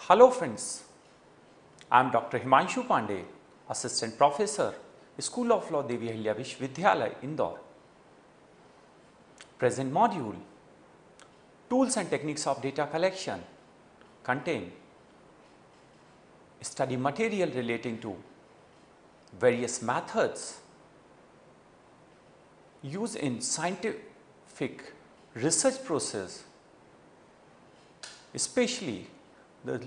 Hello friends, I am Dr. Himanshu Pandey, Assistant Professor, School of Law, Devi Ahilya Vishwavidyalaya, Indore. Present module, Tools and Techniques of Data Collection, contain study material relating to various methods used in scientific research process, especially the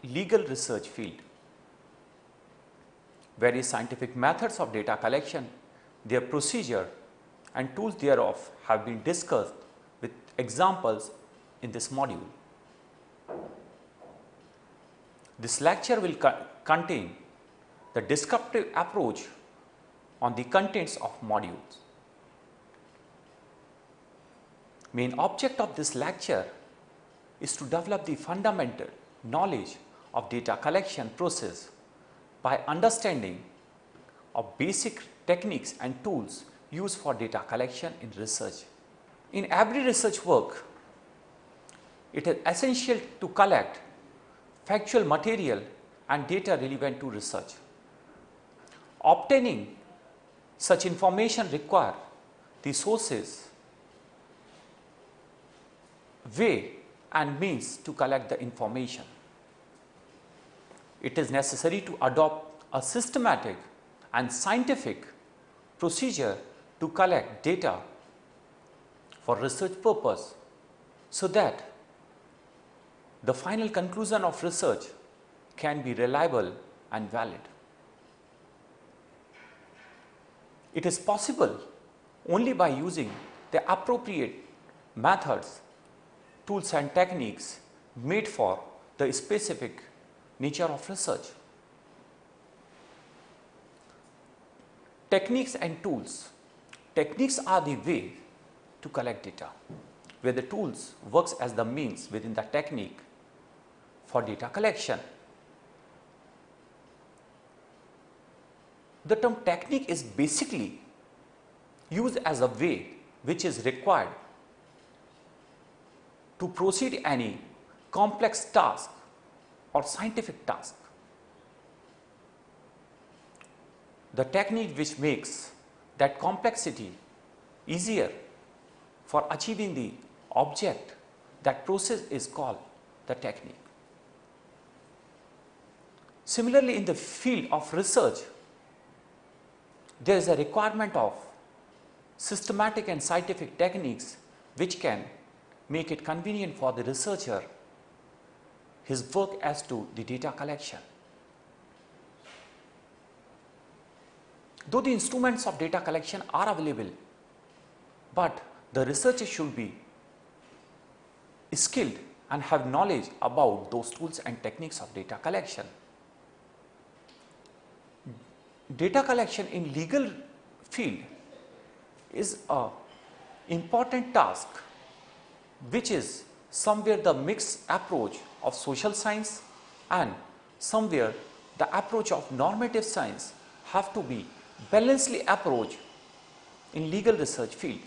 legal research field. Various scientific methods of data collection, their procedure and tools thereof have been discussed with examples in this module. This lecture will contain the descriptive approach on the contents of modules. Main object of this lecture is to develop the fundamental knowledge of data collection process by understanding of basic techniques and tools used for data collection in research. In every research work, it is essential to collect factual material and data relevant to research. Obtaining such information requires the sources, way and means to collect the information. It is necessary to adopt a systematic and scientific procedure to collect data for research purpose so that the final conclusion of research can be reliable and valid. It is possible only by using the appropriate methods, tools and techniques made for the specific nature of research. Techniques and tools. Techniques are the way to collect data, where the tools works as the means within the technique for data collection. The term technique is basically used as a way which is required to proceed any complex task or scientific task. The technique which makes that complexity easier for achieving the object, that process is called the technique. Similarly, in the field of research, there is a requirement of systematic and scientific techniques which can make it convenient for the researcher his work as to the data collection. Though the instruments of data collection are available, but the researcher should be skilled and have knowledge about those tools and techniques of data collection. Data collection in legal field is an important task which is somewhere the mixed approach of social science and somewhere the approach of normative science have to be balancedly approached in legal research field.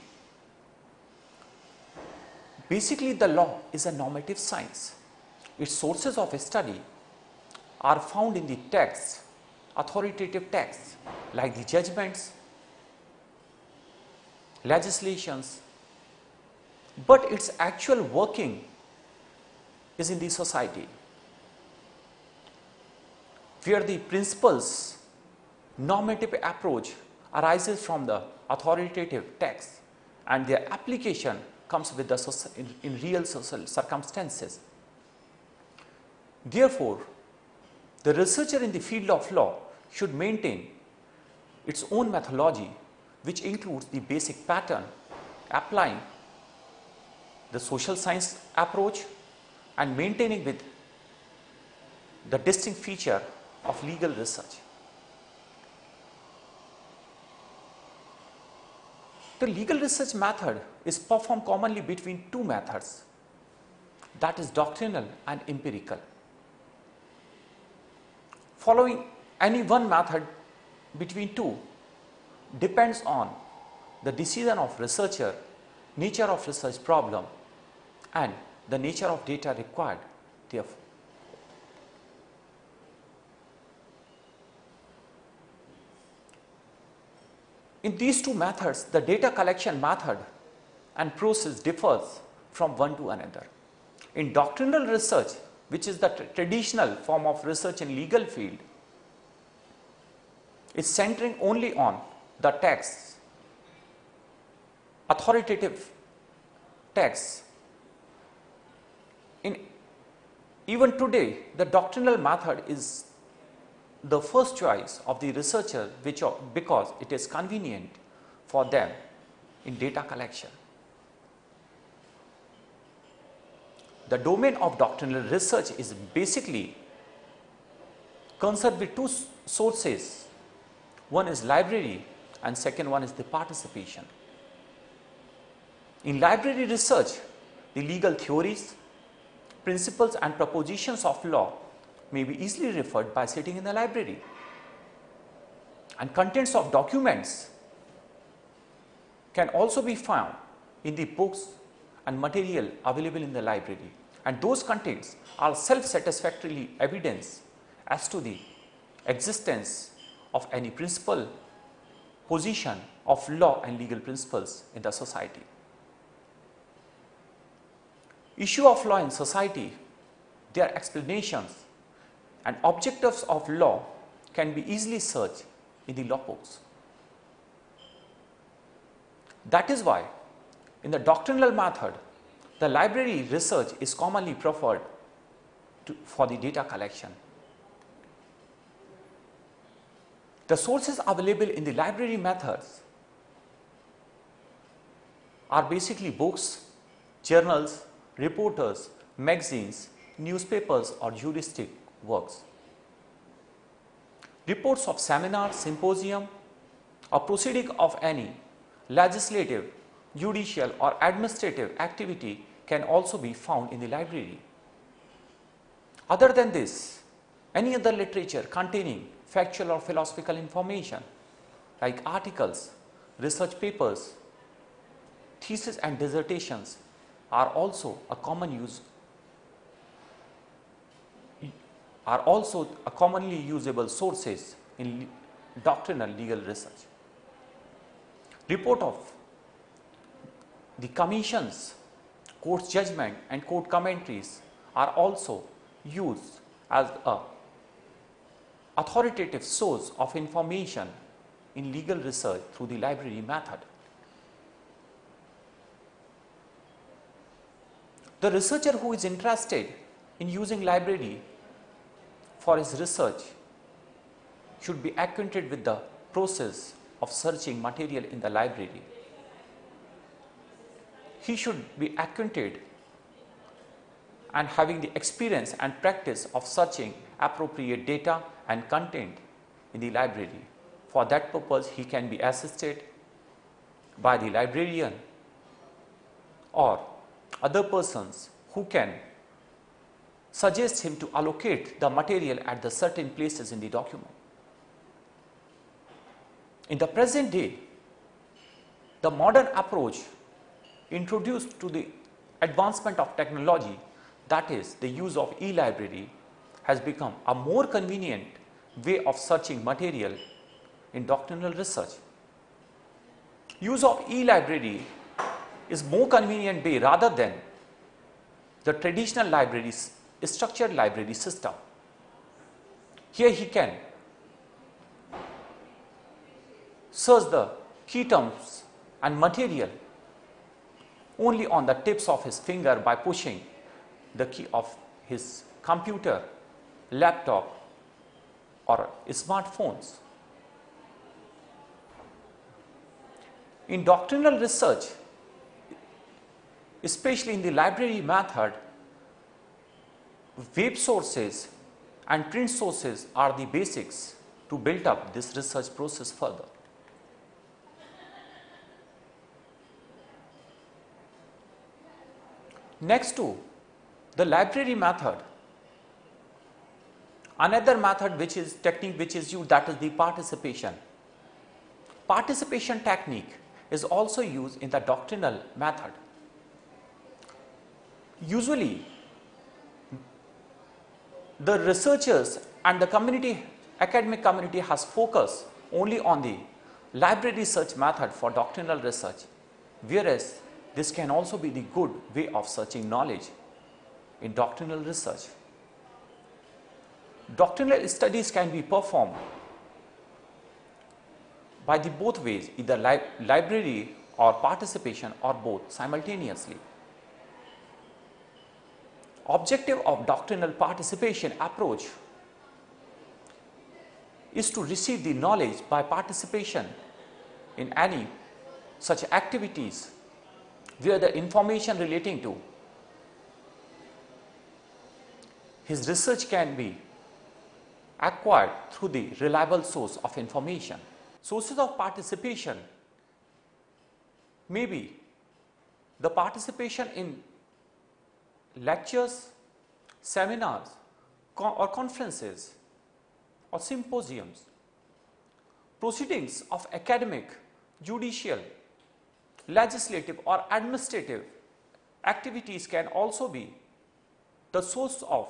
Basically, the law is a normative science. Its sources of study are found in the texts, authoritative texts like the judgments, legislations, but its actual working is in the society, where the principles normative approach arises from the authoritative text and their application comes with the in real social circumstances. Therefore, the researcher in the field of law should maintain its own methodology, which includes the basic pattern applying the social science approach and maintaining with the distinct feature of legal research. The legal research method is performed commonly between two methods, that is doctrinal and empirical. Following any one method between two depends on the decision of researcher, nature of research problem and the nature of data required therefore. In these two methods, the data collection method and process differs from one to another. In doctrinal research, which is the traditional form of research in legal field, is centering only on the texts, authoritative texts. Even today, the doctrinal method is the first choice of the researcher because it is convenient for them in data collection. The domain of doctrinal research is basically concerned with two sources. One is library and second one is the participation. In library research, the legal theories, principles and propositions of law may be easily referred by sitting in the library, and contents of documents can also be found in the books and material available in the library, and those contents are self-satisfactorily evidence as to the existence of any principle, position of law and legal principles in the society. Issue of law in society, their explanations and objectives of law can be easily searched in the law books. That is why in the doctrinal method, the library research is commonly preferred for the data collection. The sources available in the library methods are basically books, journals, reporters, magazines, newspapers or juristic works. Reports of seminar, symposium or proceeding of any legislative, judicial or administrative activity can also be found in the library. Other than this, any other literature containing factual or philosophical information like articles, research papers, theses and dissertations are also a commonly usable sources in doctrinal legal research. Report of the commissions, court's judgment and court commentaries are also used as a authoritative source of information in legal research through the library method. The researcher who is interested in using library for his research should be acquainted with the process of searching material in the library. He should be acquainted and having the experience and practice of searching appropriate data and content in the library. For that purpose, he can be assisted by the librarian or other persons who can suggest him to allocate the material at the certain places in the document. In the present day, the modern approach introduced to the advancement of technology, that is the use of e-library, has become a more convenient way of searching material in doctrinal research. Use of e-library is more convenient way rather than the traditional libraries, structured library system. Here he can search the key terms and material only on the tips of his finger by pushing the key of his computer, laptop or smartphones. In doctrinal research, especially in the library method, web sources and print sources are the basics to build up this research process further. Next to the library method, another method which is technique which is used, that is the participation. Participation technique is also used in the doctrinal method. Usually, the researchers and the community, academic community has focused only on the library search method for doctrinal research, whereas this can also be the good way of searching knowledge in doctrinal research. Doctrinal studies can be performed by the both ways, either library or participation or both simultaneously. Objective of doctrinal participation approach is to receive the knowledge by participation in any such activities where the information relating to his research can be acquired through the reliable source of information. Sources of participation may be the participation in lectures, seminars, or conferences or symposiums. Proceedings of academic, judicial, legislative or administrative activities can also be the source of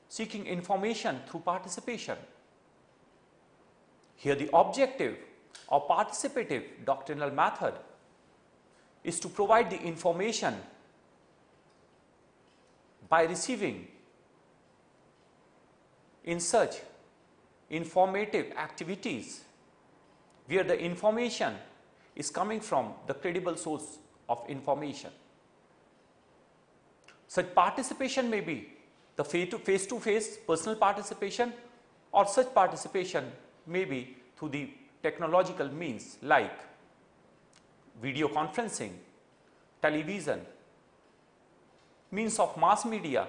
seeking information through participation. Here the objective of participative doctrinal method is to provide the information by receiving in such informative activities where the information is coming from the credible source of information. Such participation may be the face-to-face personal participation, or such participation may be through the technological means like video conferencing, television, means of mass media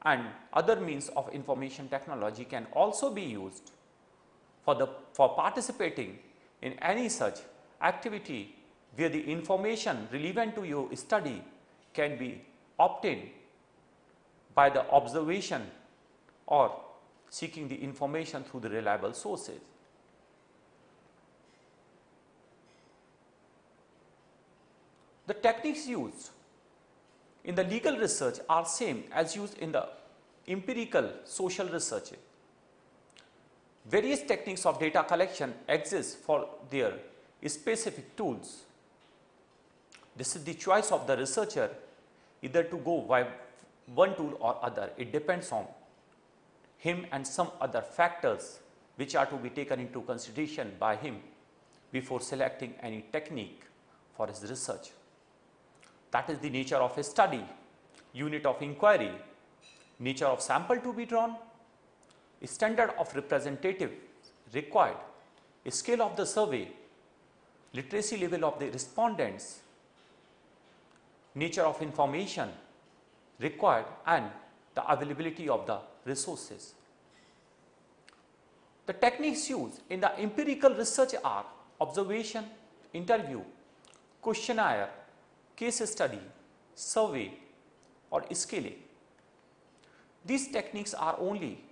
and other means of information technology can also be used for participating in any such activity where the information relevant to your study can be obtained by the observation or seeking the information through the reliable sources. The techniques used in the legal research are same as used in the empirical social research. Various techniques of data collection exist for their specific tools. This is the choice of the researcher either to go by one tool or other. It depends on him and some other factors which are to be taken into consideration by him before selecting any technique for his research. That is the nature of a study, unit of inquiry, nature of sample to be drawn, standard of representative required, scale of the survey, literacy level of the respondents, nature of information required and the availability of the resources. The techniques used in the empirical research are observation, interview, questionnaire, case study, survey or scaling. These techniques are only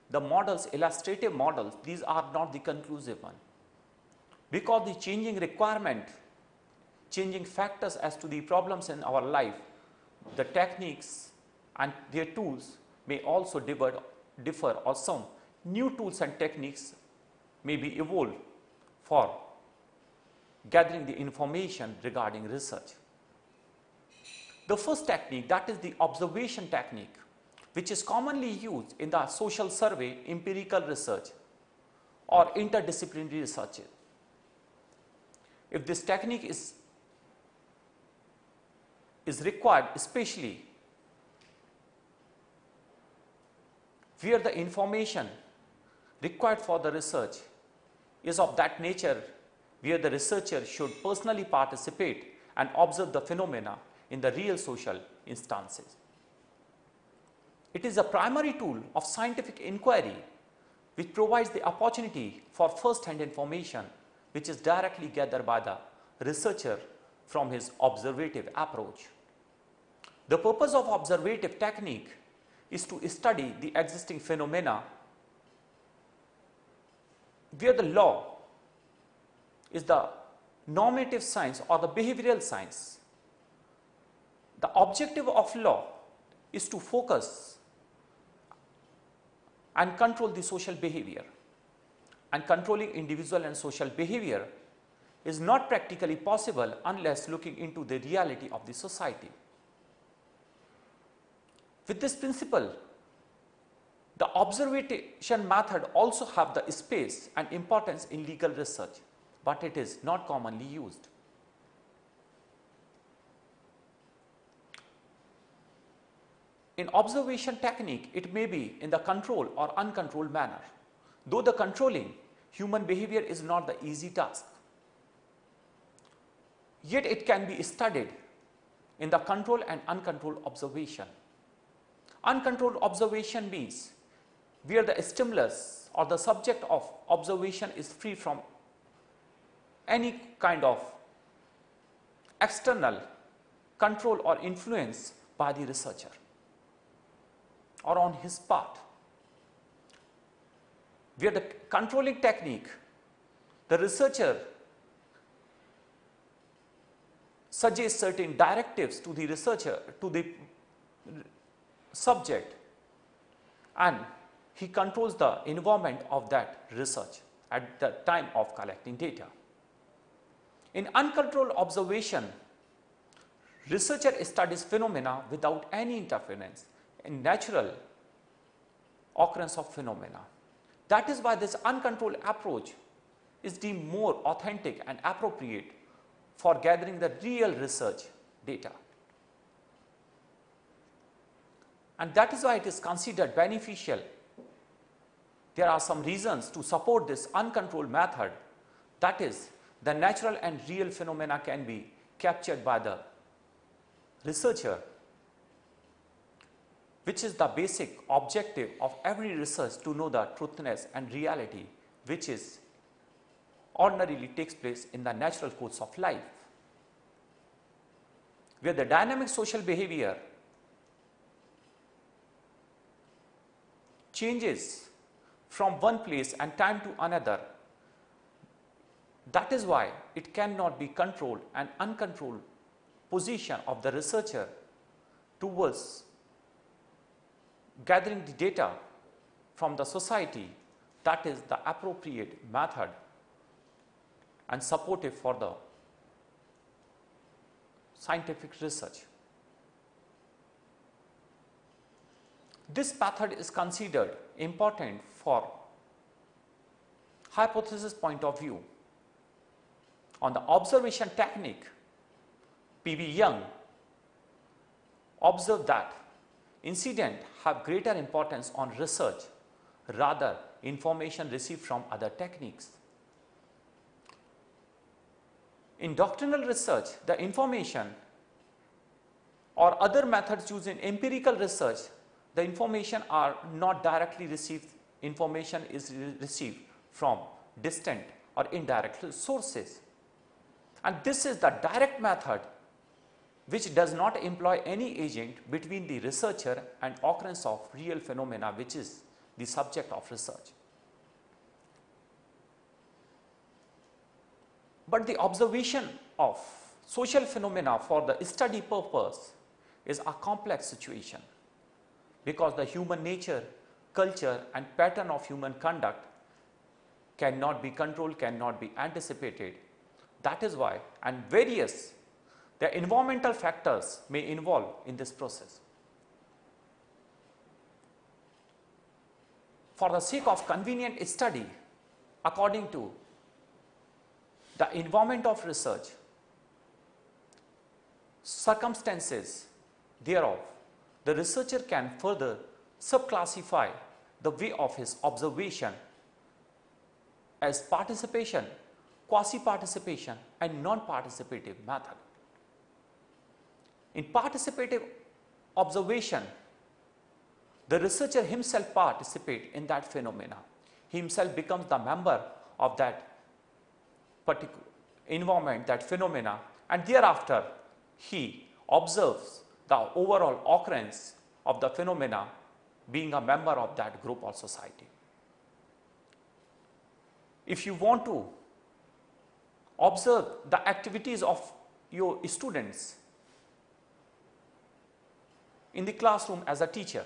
the models, illustrative models. These are not the conclusive one, because the changing requirement, changing factors as to the problems in our life, the techniques and their tools may also differ or some new tools and techniques may be evolved for gathering the information regarding research. The first technique, that is the observation technique, which is commonly used in the social survey, empirical research or interdisciplinary research. If this technique is required, especially where the information required for the research is of that nature where the researcher should personally participate and observe the phenomena in the real social instances. It is a primary tool of scientific inquiry which provides the opportunity for first-hand information which is directly gathered by the researcher from his observative approach. The purpose of observative technique is to study the existing phenomena where the law is the normative science or the behavioral science. The objective of law is to focus and control the social behavior. and controlling individual and social behavior is not practically possible unless looking into the reality of the society. With this principle, the observation method also have the space and importance in legal research, but it is not commonly used. In observation technique, it may be in the controlled or uncontrolled manner. Though the controlling human behavior is not the easy task, yet it can be studied in the controlled and uncontrolled observation. Uncontrolled observation means where the stimulus or the subject of observation is free from any kind of external control or influence by the researcher or on his part. Where the controlling technique, the researcher suggests certain directives to the researcher, to the subject, and he controls the environment of that research at the time of collecting data. In uncontrolled observation, researcher studies phenomena without any interference in natural occurrence of phenomena. That is why this uncontrolled approach is deemed more authentic and appropriate for gathering the real research data. And that is why it is considered beneficial. There are some reasons to support this uncontrolled method, that is, the natural and real phenomena can be captured by the researcher, which is the basic objective of every research, to know the truthness and reality which is ordinarily takes place in the natural course of life, where the dynamic social behavior changes from one place and time to another. That is why it cannot be controlled and uncontrolled position of the researcher towards gathering the data from the society, that is the appropriate method and supportive for the scientific research. This method is considered important for hypothesis point of view. On the observation technique, P.V. Young observed that incidents have greater importance on research rather information received from other techniques. In doctrinal research, the information or other methods used in empirical research, the information are not directly received, information is received from distant or indirect sources. And this is the direct method which does not employ any agent between the researcher and occurrence of real phenomena, which is the subject of research. But the observation of social phenomena for the study purpose is a complex situation, because the human nature, culture and pattern of human conduct cannot be controlled, cannot be anticipated. That is why, and various the environmental factors may involve in this process. For the sake of convenient study, according to the environment of research, circumstances thereof, the researcher can further subclassify the way of his observation as participation, quasi-participation and non-participative method. In participative observation, the researcher himself participates in that phenomena. He himself becomes the member of that particular environment, that phenomena, and thereafter he observes the overall occurrence of the phenomena, being a member of that group or society. If you want to observe the activities of your students in the classroom as a teacher,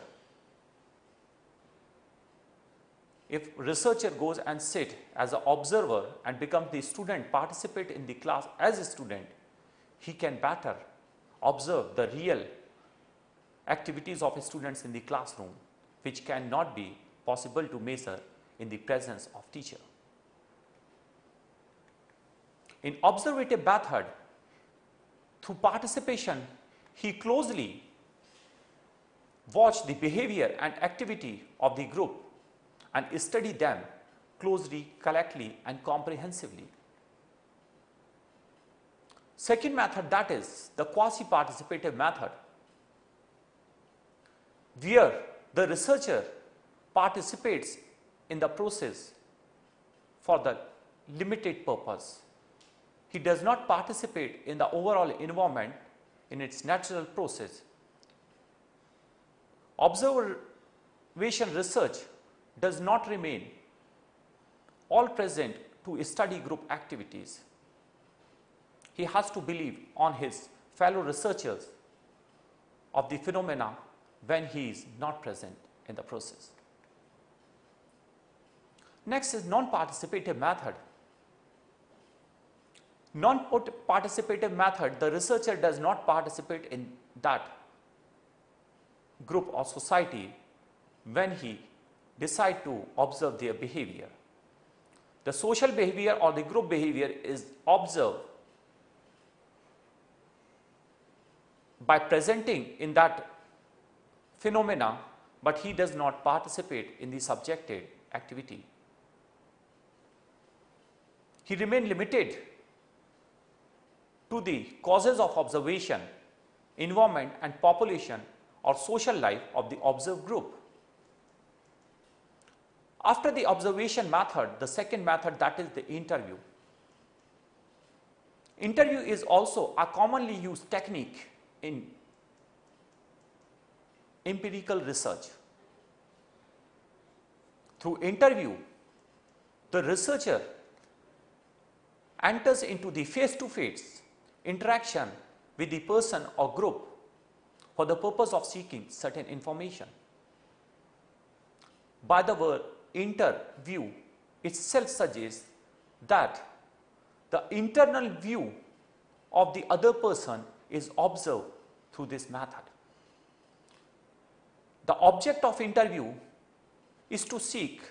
if researcher goes and sit as an observer and becomes the student, participate in the class as a student, he can better observe the real activities of students in the classroom, which cannot be possible to measure in the presence of teacher. In observative method, through participation, he closely watch the behavior and activity of the group and study them closely, correctly and comprehensively. Second method, that is the quasi-participative method, where the researcher participates in the process for the limited purpose. He does not participate in the overall environment in its natural process. Observation research does not remain all present to study group activities. He has to believe on his fellow researchers of the phenomena when he is not present in the process. Next is non-participative method. Non-participative method, the researcher does not participate in that group or society when he decide to observe their behavior. The social behavior or the group behavior is observed by presenting in that phenomena, but he does not participate in the subjected activity. He remains limited to the causes of observation, environment and population or social life of the observed group. After the observation method, the second method, that is the interview. Interview is also a commonly used technique in empirical research. Through interview, the researcher enters into the face-to-face interaction with the person or group for the purpose of seeking certain information. By the word interview itself suggests that the internal view of the other person is observed through this method. The object of interview is to seek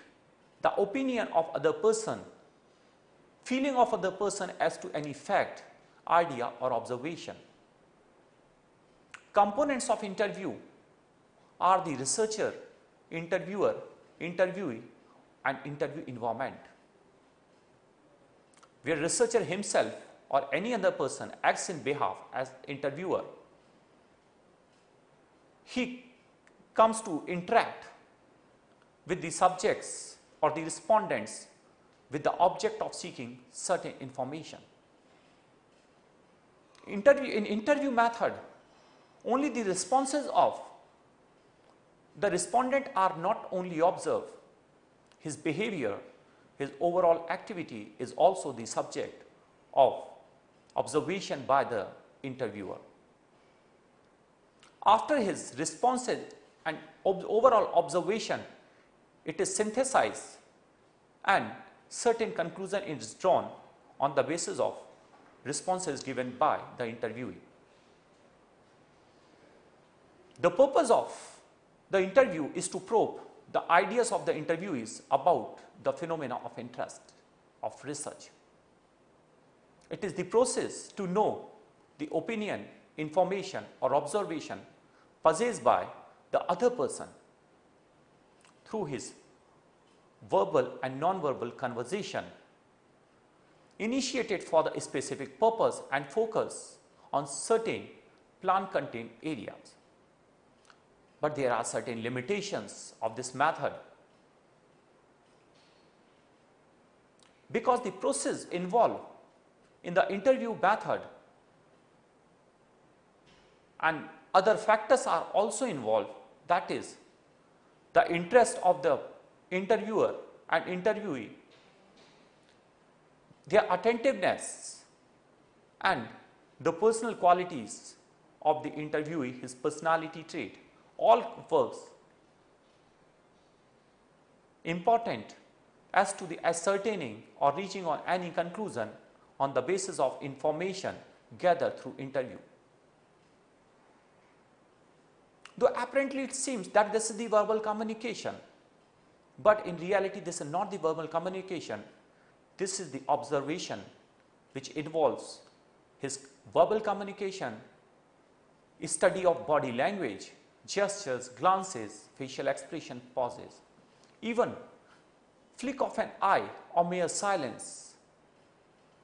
the opinion of other person, feeling of other person as to any fact, idea or observation. Components of interview are the researcher, interviewer, interviewee and interview environment, where researcher himself or any other person acts in behalf as interviewer. He comes to interact with the subjects or the respondents with the object of seeking certain information. In interview method, only the responses of the respondent are not only observed, his behavior, his overall activity is also the subject of observation by the interviewer. After his responses and overall observation, it is synthesized and certain conclusion is drawn on the basis of responses given by the interviewee. The purpose of the interview is to probe the ideas of the interviewees about the phenomena of interest of research. It is the process to know the opinion, information or observation possessed by the other person through his verbal and non-verbal conversation initiated for the specific purpose and focus on certain plan-contained areas. But there are certain limitations of this method, because the process involved in the interview method and other factors are also involved, that is the interest of the interviewer and interviewee, their attentiveness and the personal qualities of the interviewee, his personality trait, all works important as to the ascertaining or reaching on any conclusion on the basis of information gathered through interview. Though apparently it seems that this is the verbal communication, but in reality this is not the verbal communication, this is the observation which involves his verbal communication, study of body language, gestures, glances, facial expression, pauses. Even flick of an eye or mere silence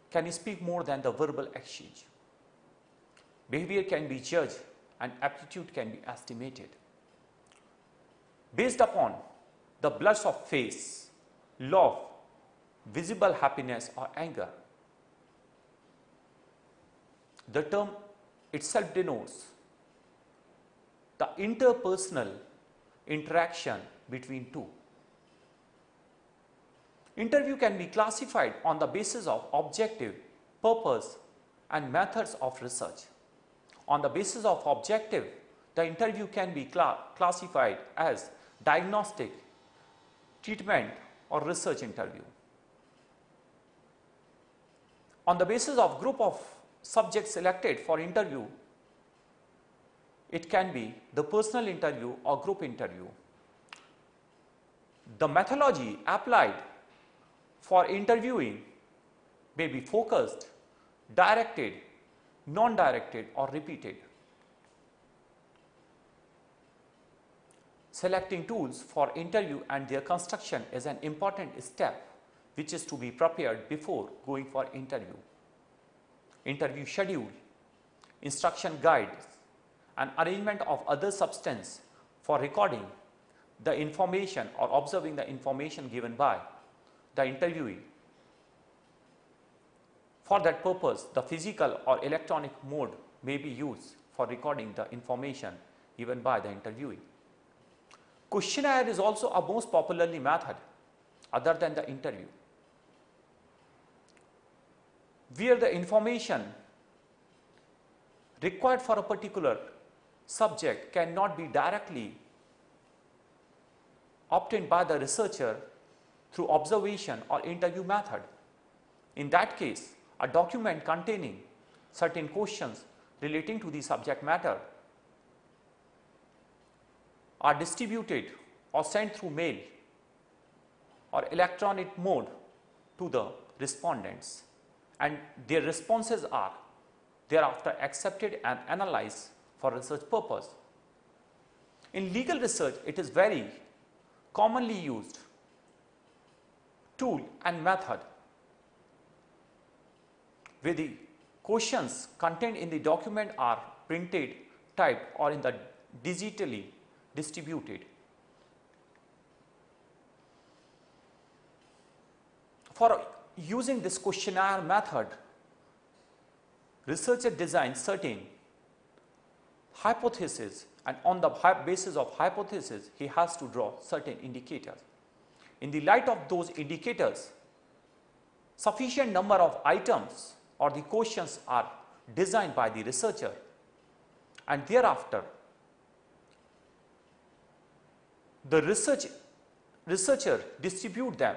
can speak more than the verbal exchange. Behavior can be judged and aptitude can be estimated based upon the blush of face, love, visible happiness or anger. The term itself denotes the interpersonal interaction between two. Interview can be classified on the basis of objective, purpose and methods of research. On the basis of objective, the interview can be classified as diagnostic, treatment or research interview. On the basis of group of subjects selected for interview, it can be the personal interview or group interview. The methodology applied for interviewing may be focused, directed, non-directed or repeated. Selecting tools for interview and their construction is an important step which is to be prepared before going for interview. Interview schedule, instruction guides and arrangement of other substance for recording the information or observing the information given by the interviewee. For that purpose, the physical or electronic mode may be used for recording the information given by the interviewee. Questionnaire is also a most popularly method other than the interview, where the information required for a particular subject cannot be directly obtained by the researcher through observation or interview method. In that case, a document containing certain questions relating to the subject matter are distributed or sent through mail or electronic mode to the respondents, and their responses are thereafter accepted and analyzed for research purpose. In legal research, it is very commonly used tool and method where the questions contained in the document are printed, typed or in the digitally distributed. For using this questionnaire method, researcher designs certain hypotheses, and on the basis of hypothesis he has to draw certain indicators. In the light of those indicators, sufficient number of items or the questions are designed by the researcher, and thereafter the researcher distribute them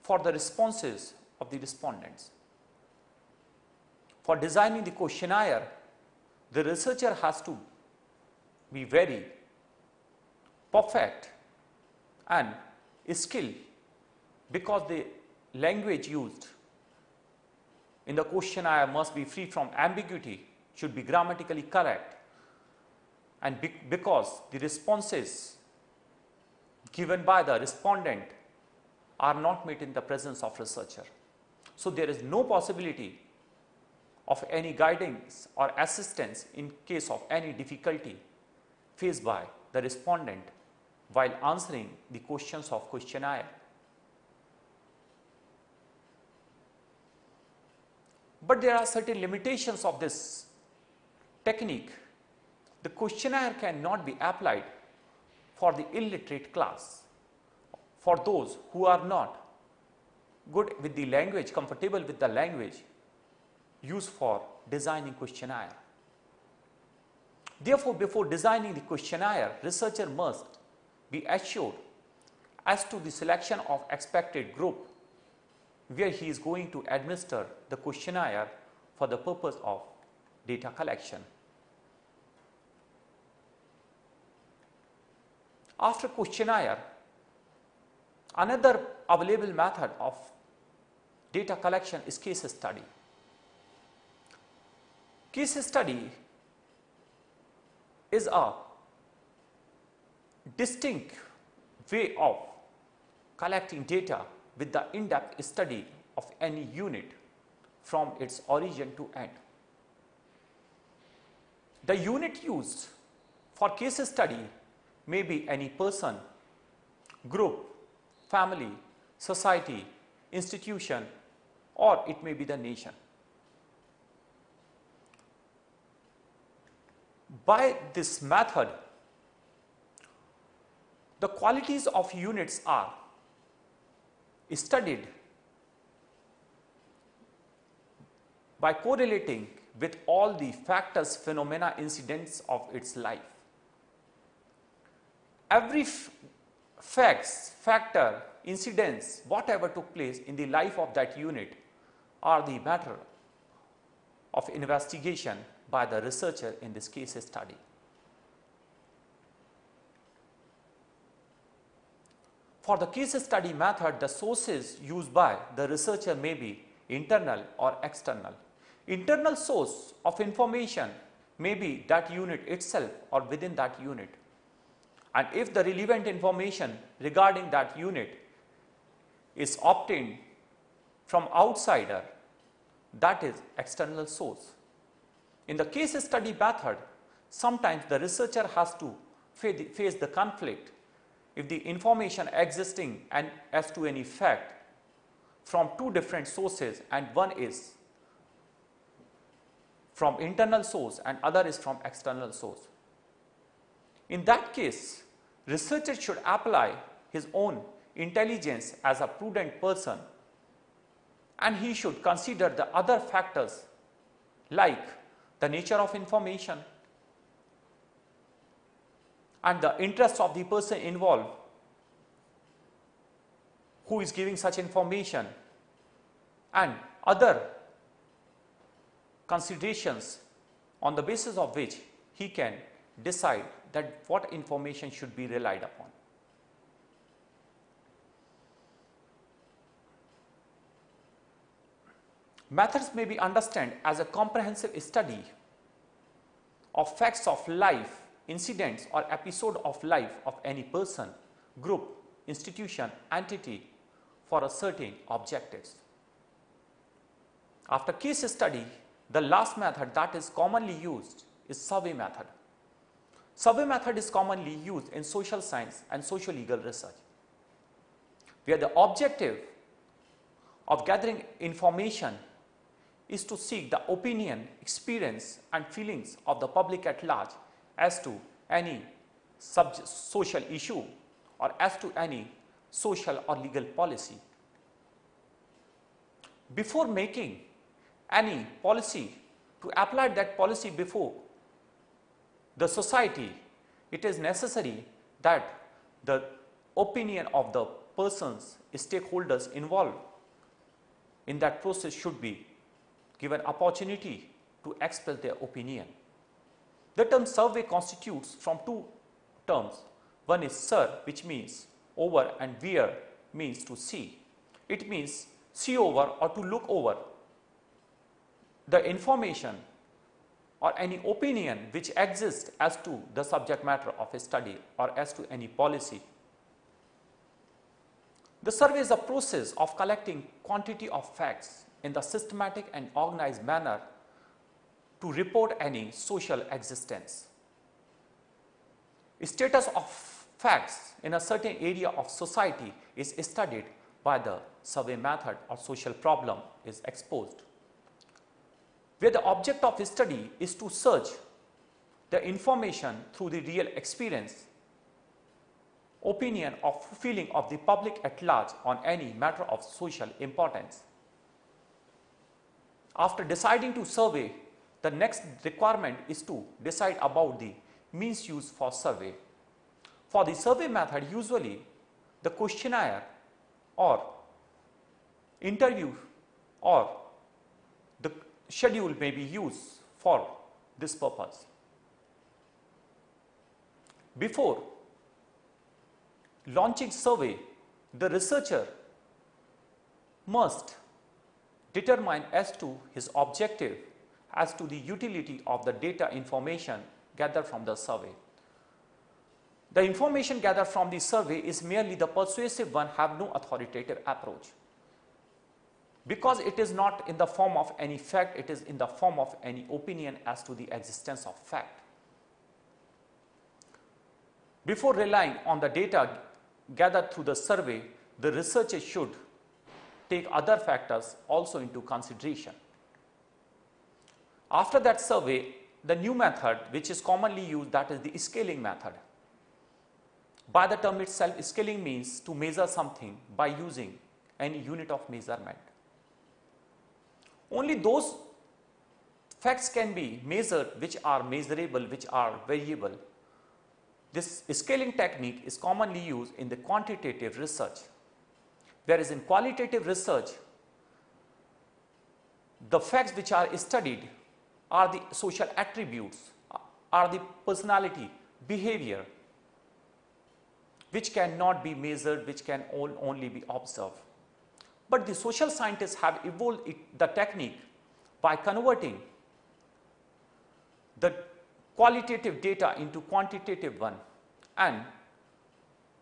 for the responses of the respondents. For designing the questionnaire, the researcher has to be very perfect and skilled, because the language used in the questionnaire must be free from ambiguity, should be grammatically correct, and because the responses given by the respondent are not made in the presence of researcher. So there is no possibility of any guidance or assistance in case of any difficulty faced by the respondent while answering the questions of questionnaire. But there are certain limitations of this technique. The questionnaire cannot be applied for the illiterate class, for those who are not good with the language, comfortable with the language used for designing questionnaire. Therefore, before designing the questionnaire, researcher must be assured as to the selection of expected group where he is going to administer the questionnaire for the purpose of data collection. After questionnaire, another available method of data collection is case study. Case study is a distinct way of collecting data with the in-depth study of any unit from its origin to end. The unit used for case study may be any person, group, family, society, institution, or it may be the nation. By this method, the qualities of units are studied by correlating with all the factors, phenomena, incidents of its life. Every factor, incidents, whatever took place in the life of that unit are the matter of investigation by the researcher in this case study. For the case study method, the sources used by the researcher may be internal or external. Internal source of information may be that unit itself or within that unit. And if the relevant information regarding that unit is obtained from outsider, that is external source. In the case study method, sometimes the researcher has to face the conflict if the information existing and as to any fact from two different sources, and one is from internal source and other is from external source. In that case, researcher should apply his own intelligence as a prudent person, and he should consider the other factors like the nature of information and the interests of the person involved who is giving such information, and other considerations on the basis of which he can decide that what information should be relied upon. Methods may be understood as a comprehensive study of facts of life, incidents or episode of life of any person, group, institution, entity for a certain objectives. After case study, the last method that is commonly used is survey method. Survey method is commonly used in social science and socio-legal research, where the objective of gathering information is to seek the opinion, experience and feelings of the public at large as to any social issue or as to any social or legal policy. Before making any policy, to apply that policy before the society, it is necessary that the opinion of the persons, stakeholders involved in that process should be given opportunity to express their opinion. The term survey constitutes from two terms. One is sur, which means over, and where means to see. It means see over or to look over the information or any opinion which exists as to the subject matter of a study or as to any policy. The survey is a process of collecting quantity of facts in the systematic and organized manner to report any social existence. Status of facts in a certain area of society is studied by the survey method, or social problem is exposed, where the object of study is to search the information through the real experience, opinion or feeling of the public at large on any matter of social importance. After deciding to survey, the next requirement is to decide about the means used for survey. For the survey method, usually the questionnaire or interview or the schedule may be used for this purpose. Before launching survey, the researcher must determine as to his objective, as to the utility of the data information gathered from the survey. The information gathered from the survey is merely the persuasive one, have no authoritative approach. Because it is not in the form of any fact, it is in the form of any opinion as to the existence of fact. Before relying on the data gathered through the survey, the researcher should take other factors also into consideration. After that survey, the new method which is commonly used, that is the scaling method. By the term itself, scaling means to measure something by using any unit of measurement. Only those facts can be measured which are measurable, which are variable. This scaling technique is commonly used in the quantitative research, whereas in qualitative research, the facts which are studied are the social attributes, are the personality, behavior, which cannot be measured, which can only be observed. But the social scientists have evolved the technique by converting the qualitative data into quantitative one, and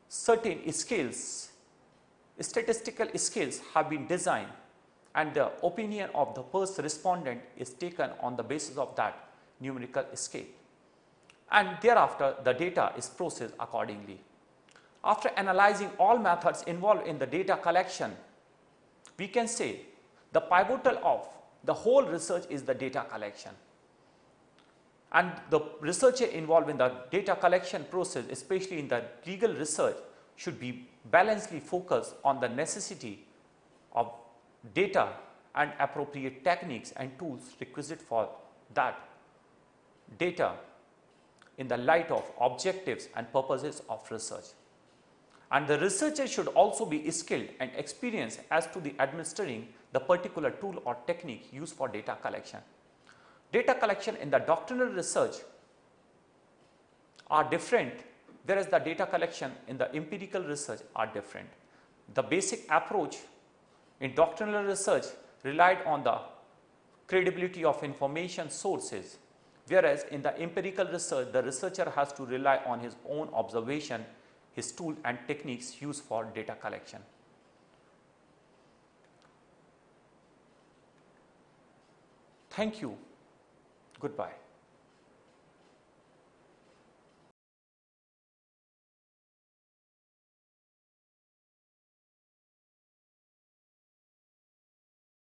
certain scales, statistical scales have been designed, and the opinion of the first respondent is taken on the basis of that numerical scale, and thereafter the data is processed accordingly. After analyzing all methods involved in the data collection, we can say the pivotal of the whole research is the data collection, and the researcher involved in the data collection process, especially in the legal research, should be balancedly focused on the necessity of data and appropriate techniques and tools requisite for that data in the light of objectives and purposes of research. And the researcher should also be skilled and experienced as to the administering the particular tool or technique used for data collection. Data collection in the doctrinal research are different, whereas the data collection in the empirical research are different. The basic approach in doctrinal research relied on the credibility of information sources, whereas in the empirical research, the researcher has to rely on his own observation, his tool and techniques used for data collection. Thank you. Goodbye.